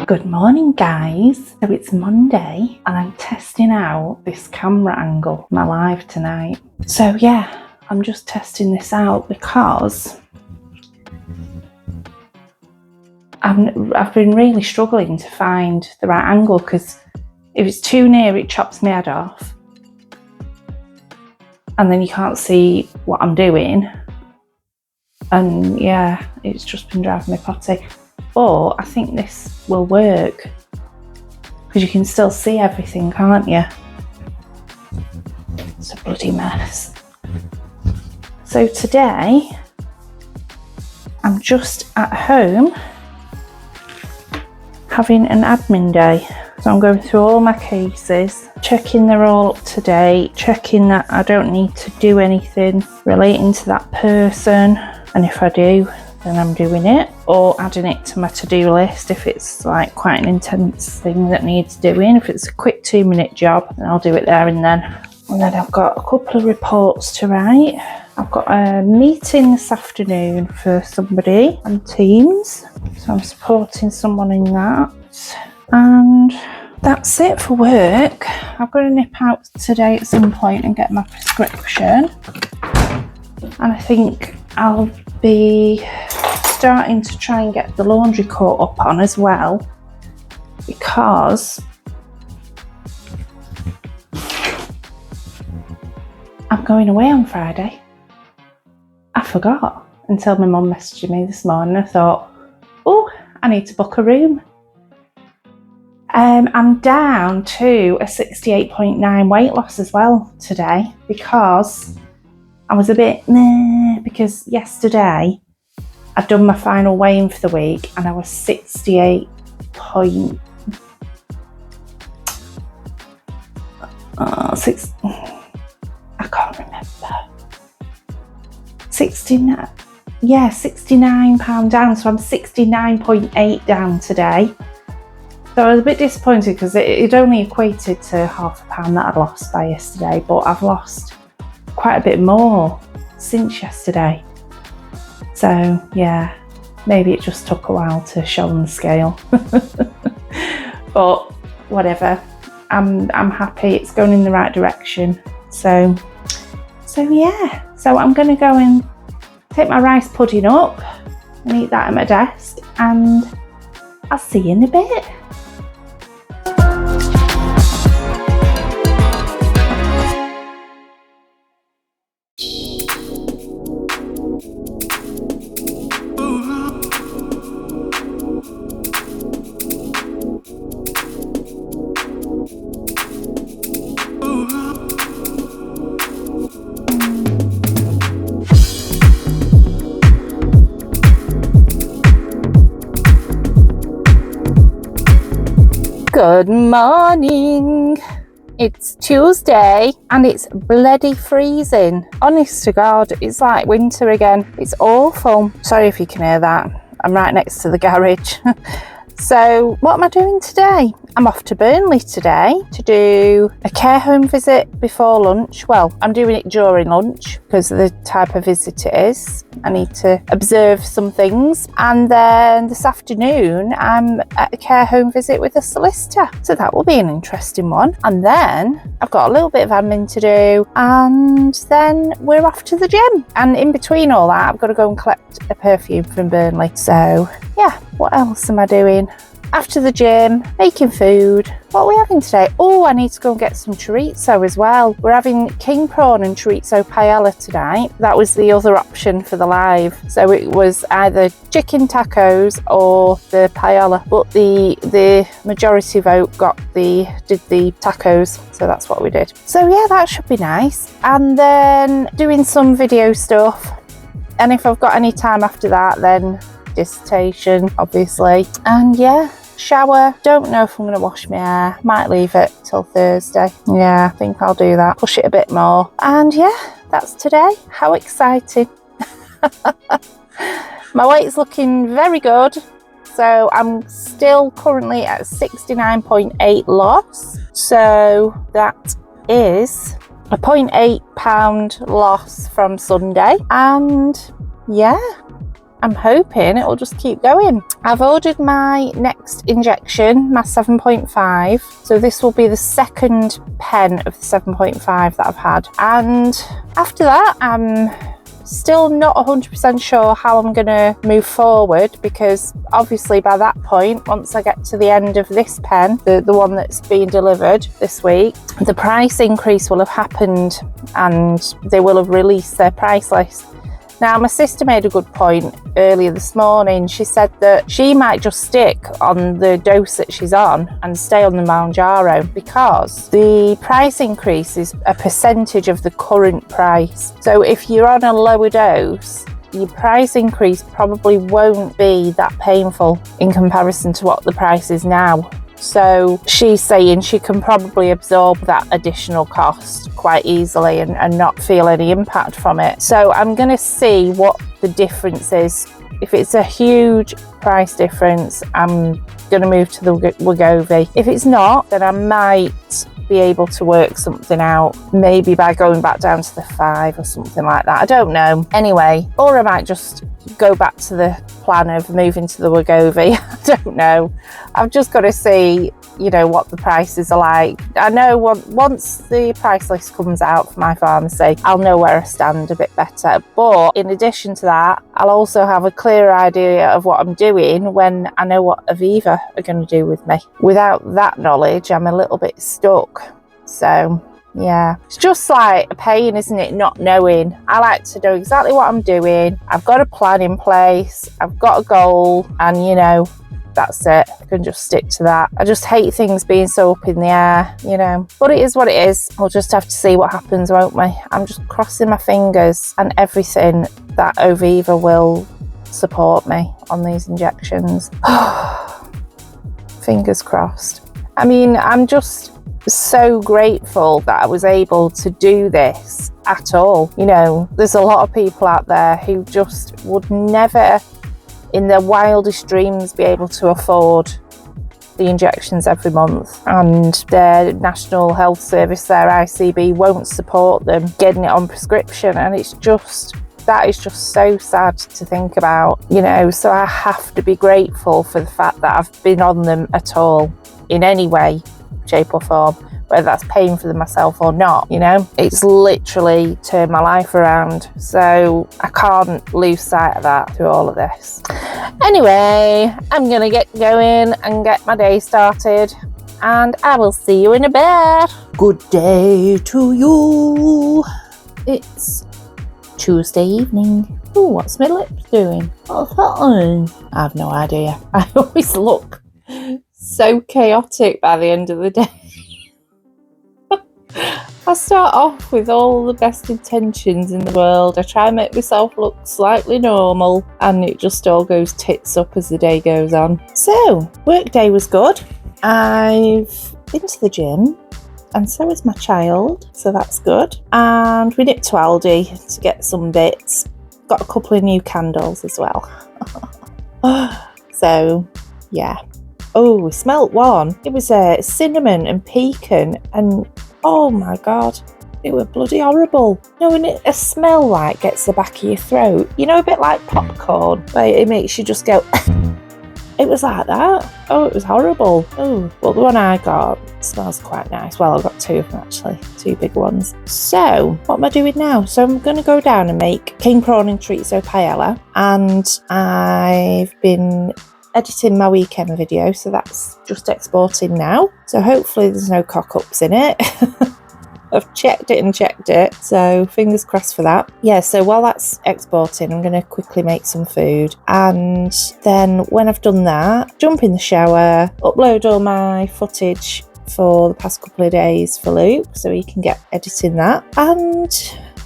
Good morning guys. So it's Monday and I'm testing out this camera angle, my live tonight. So yeah, I'm just testing this out because I've been really struggling to find the right angle, because if it's too near it chops my head off and then you can't see what I'm doing, and yeah, it's just been driving me potty. But I think this will work because you can still see everything, can't you? It's a bloody mess. So today I'm just at home having an admin day. So I'm going through all my cases, checking they're all up to date, checking that I don't need to do anything relating to that person, and if I do, then I'm doing it, or adding it to my to-do list if it's like quite an intense thing that needs doing. If it's a quick 2-minute job, then I'll do it there and then. And then I've got a couple of reports to write. I've got a meeting this afternoon for somebody on Teams, so I'm supporting someone in that. And that's it for work. I've got to nip out today at some point and get my prescription. And I think I'll be starting to try and get the laundry caught up on as well, because I'm going away on Friday. I forgot until my mum messaged me this morning. I thought, oh, I need to book a room. I'm down to a 68.9 weight loss as well today, because I was a bit meh, because yesterday I'd done my final weighing for the week and I was 68 point, I can't remember, 69, yeah, 69 pound down, so I'm 69.8 down today. So I was a bit disappointed because it only equated to £0.5 pound that I'd lost by yesterday, but I've lost quite a bit more since yesterday. So yeah, maybe it just took a while to show on the scale. But whatever, I'm happy, it's going in the right direction. So yeah, so I'm going to go and take my rice pudding up and eat that at my desk, and I'll see you in a bit. Good morning. It's Tuesday and it's bloody freezing. Honest to God, it's like winter again. It's awful. Sorry if you can hear that. I'm right next to the garage. So what am I doing today? I'm off to Burnley today to do a care home visit before lunch. Well, I'm doing it during lunch because of the type of visit it is. I need to observe some things. And then this afternoon, I'm at a care home visit with a solicitor. So that will be an interesting one. And then I've got a little bit of admin to do. And then we're off to the gym. And in between all that, I've got to go and collect a perfume from Burnley. So yeah, what else am I doing? After the gym, making food. What are we having today? Oh, I need to go and get some chorizo as well. We're having king prawn and chorizo paella tonight. That was the other option for the live. So it was either chicken tacos or the paella, but the majority vote did the tacos. So that's what we did. So yeah, that should be nice. And then doing some video stuff. And if I've got any time after that, then dissertation, obviously. And yeah, shower. Don't know if I'm going to wash my hair. Might leave it till Thursday. Yeah, I think I'll do that. Push it a bit more. And yeah, that's today. How exciting. My weight's looking very good. So I'm still currently at 69.8 loss. So that is a 0.8 pound loss from Sunday. And yeah, I'm hoping it will just keep going. I've ordered my next injection, my 7.5. So this will be the second pen of the 7.5 that I've had. And after that, I'm still not 100% sure how I'm going to move forward, because obviously by that point, once I get to the end of this pen, the one that's being delivered this week, the price increase will have happened and they will have released their price list. Now, my sister made a good point earlier this morning. She said that she might just stick on the dose that she's on and stay on the Mounjaro, because the price increase is a percentage of the current price. So if you're on a lower dose, your price increase probably won't be that painful in comparison to what the price is now. So she's saying she can probably absorb that additional cost quite easily and not feel any impact from it. So I'm going to see what the difference is. If it's a huge price difference, I'm going to move to the Wegovy. If it's not, then I might be able to work something out, maybe by going back down to the 5 or something like that. I don't know. Anyway, or I might just go back to the plan of moving to the Wegovy. I don't know. I've just got to see, you know, what the prices are like. I know once the price list comes out for my pharmacy, I'll know where I stand a bit better. But in addition to that, I'll also have a clearer idea of what I'm doing when I know what Aviva are going to do with me. Without that knowledge, I'm a little bit stuck. So yeah, it's just like a pain, isn't it, not knowing? I like to know exactly what I'm doing. I've got a plan in place, I've got a goal, and you know, that's it. I can just stick to that. I just hate things being so up in the air, you know, but it is what it is. We'll just have to see what happens, won't we? I'm just crossing my fingers and everything that Aviva will support me on these injections. Fingers crossed. I mean, I'm just so grateful that I was able to do this at all. You know, there's a lot of people out there who just would never in their wildest dreams be able to afford the injections every month, and their National Health Service, their ICB, won't support them getting it on prescription. And it's just, that is just so sad to think about, you know. So I have to be grateful for the fact that I've been on them at all in any way, shape or form, whether that's paying for them myself or not, you know. It's literally turned my life around, so I can't lose sight of that through all of this. Anyway, I'm gonna get going and get my day started, and I will see you in a bit. Good day to you. It's Tuesday evening. Oh, what's my lips doing? What's that on? I have no idea. I always look so chaotic by the end of the day. I start off with all the best intentions in the world. I try and make myself look slightly normal, and it just all goes tits up as the day goes on. So, work day was good. I've been to the gym, and so is my child, so that's good. And we nipped to Aldi to get some bits. Got a couple of new candles as well. So, yeah. Oh, we smelt one. It was cinnamon and pecan, and oh my god, it was bloody horrible. You know, when a smell like gets the back of your throat, you know, a bit like popcorn, where it makes you just go. It was like that. Oh, it was horrible. Oh, well, the one I got smells quite nice. Well, I've got two of them actually, two big ones. So, what am I doing now? So I'm going to go down and make king prawn and chorizo paella, and I've been editing my weekend video, so that's just exporting now. So hopefully there's no cock-ups in it. I've checked it, so fingers crossed for that. Yeah, so while that's exporting, I'm going to quickly make some food, and then when I've done that, jump in the shower, upload all my footage for the past couple of days for Luke, so he can get editing that, and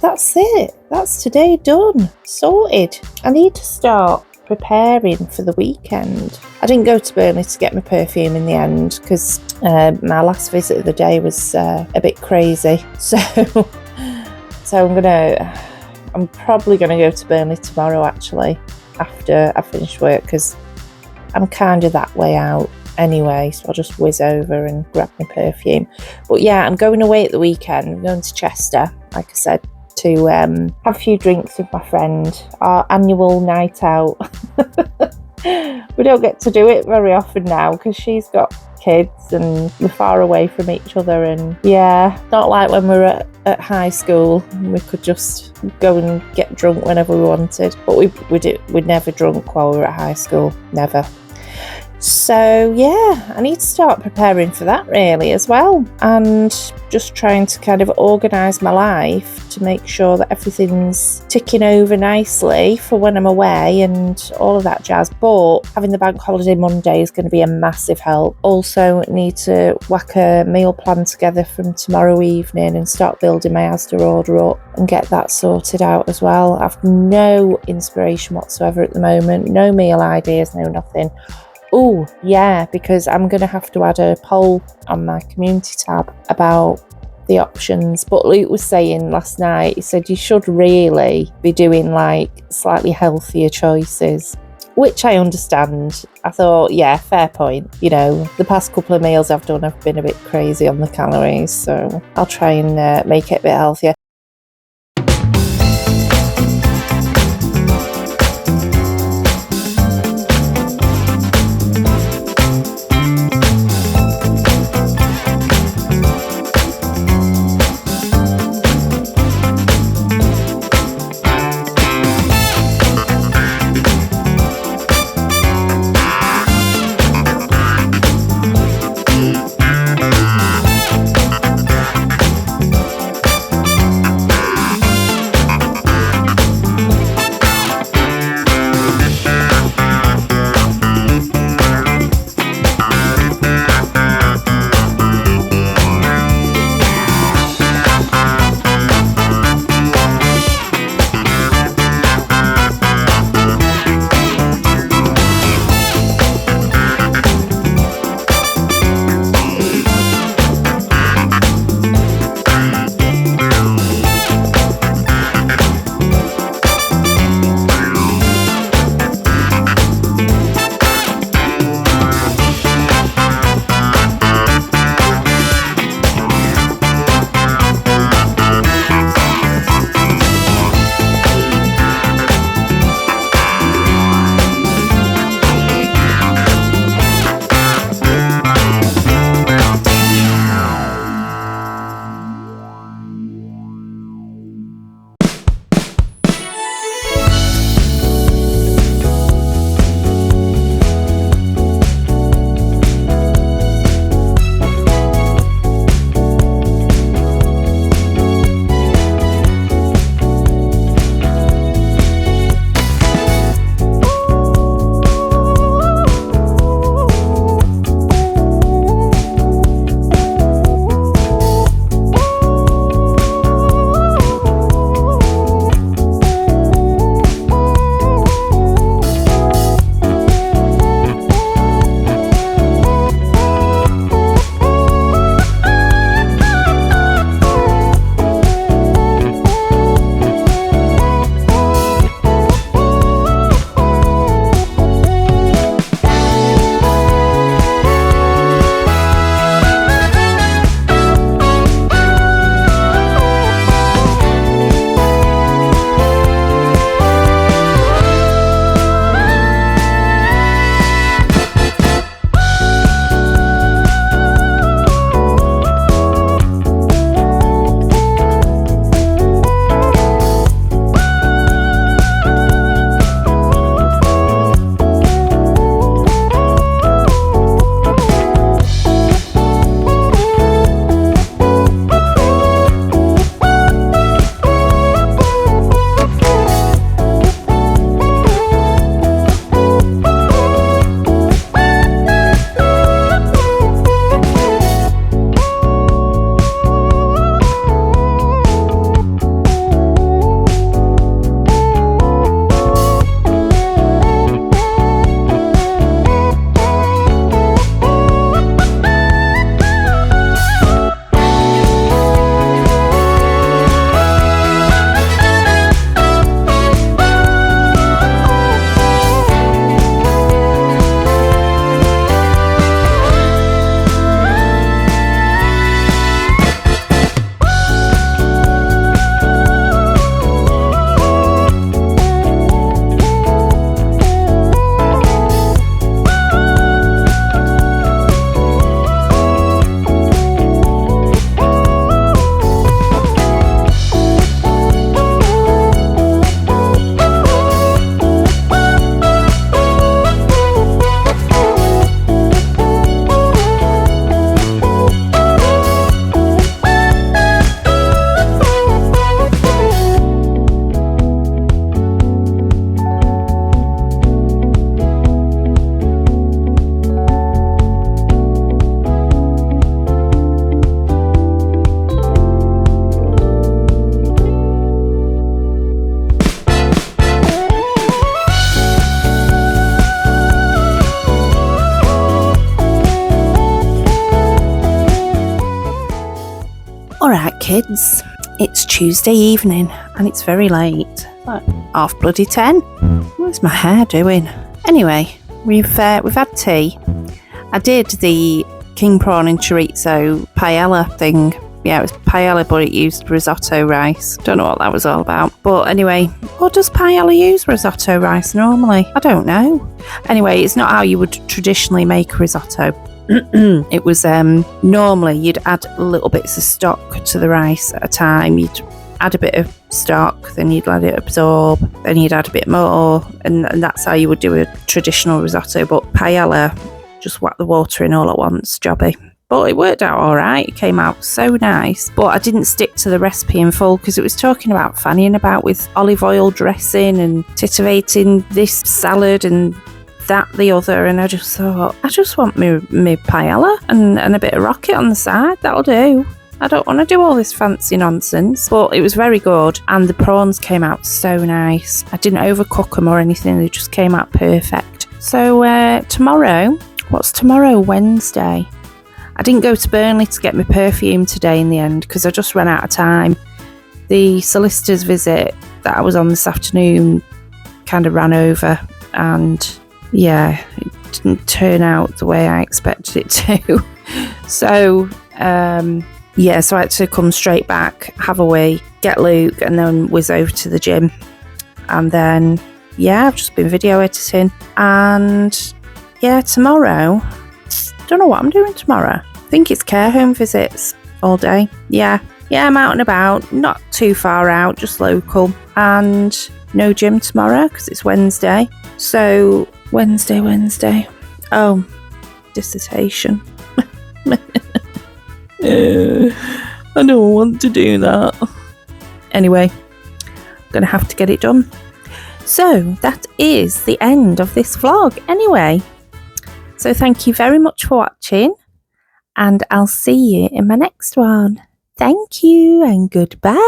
that's it. That's today done, sorted. I need to start preparing for the weekend. I didn't go to Burnley to get my perfume in the end because my last visit of the day was a bit crazy. So I'm probably gonna go to Burnley tomorrow actually after I finish work, because I'm kind of that way out anyway, so I'll just whiz over and grab my perfume. But yeah, I'm going away at the weekend. I'm going to Chester, like I said, to have a few drinks with my friend, our annual night out. We don't get to do it very often now because she's got kids and we're far away from each other, and yeah, not like when we were at high school. We could just go and get drunk whenever we wanted, but we'd never drunk while we were at high school, never. So yeah, I need to start preparing for that really as well, and just trying to kind of organise my life to make sure that everything's ticking over nicely for when I'm away and all of that jazz. But having the bank holiday Monday is going to be a massive help. Also need to whack a meal plan together from tomorrow evening and start building my Asda order up and get that sorted out as well. I've no inspiration whatsoever at the moment, no meal ideas, no nothing. Oh, yeah, because I'm going to have to add a poll on my community tab about the options. But Luke was saying last night, he said you should really be doing like slightly healthier choices, which I understand. I thought, yeah, fair point. You know, the past couple of meals I've done have been a bit crazy on the calories, so I'll try and make it a bit healthier. kids. It's Tuesday evening and it's very late. Like 10:30. What's my hair doing? Anyway, we've had tea. I did the king prawn and chorizo paella thing. Yeah, it was paella, but it used risotto rice. Don't know what that was all about. But anyway, what does paella use risotto rice normally? I don't know. Anyway, it's not how you would traditionally make risotto. It was normally you'd add little bits of stock to the rice at a time. You'd add a bit of stock, then you'd let it absorb, then you'd add a bit more, and that's how you would do a traditional risotto. But paella, just whack the water in all at once, jobby. But it worked out all right. It came out so nice. But I didn't stick to the recipe in full because it was talking about fannying about with olive oil dressing and titivating this salad and that the other. And I just thought, I just want me paella and a bit of rocket on the side. That'll do. I don't want to do all this fancy nonsense. But it was very good. And the prawns came out so nice. I didn't overcook them or anything. They just came out perfect. So tomorrow, what's tomorrow? Wednesday. I didn't go to Burnley to get my perfume today in the end because I just ran out of time. The solicitor's visit that I was on this afternoon kind of ran over, and yeah, it didn't turn out the way I expected it to. So so I had to come straight back, have a wee, get Luke, and then whiz over to the gym. And then I've just been video editing, and tomorrow, don't know what I'm doing tomorrow. I think it's care home visits all day. Yeah, I'm out and about, not too far out, just local. And no gym tomorrow because it's Wednesday. So Wednesday. Oh, dissertation. I don't want to do that. Anyway, I'm going to have to get it done. So that is the end of this vlog anyway. So thank you very much for watching, and I'll see you in my next one. Thank you and goodbye.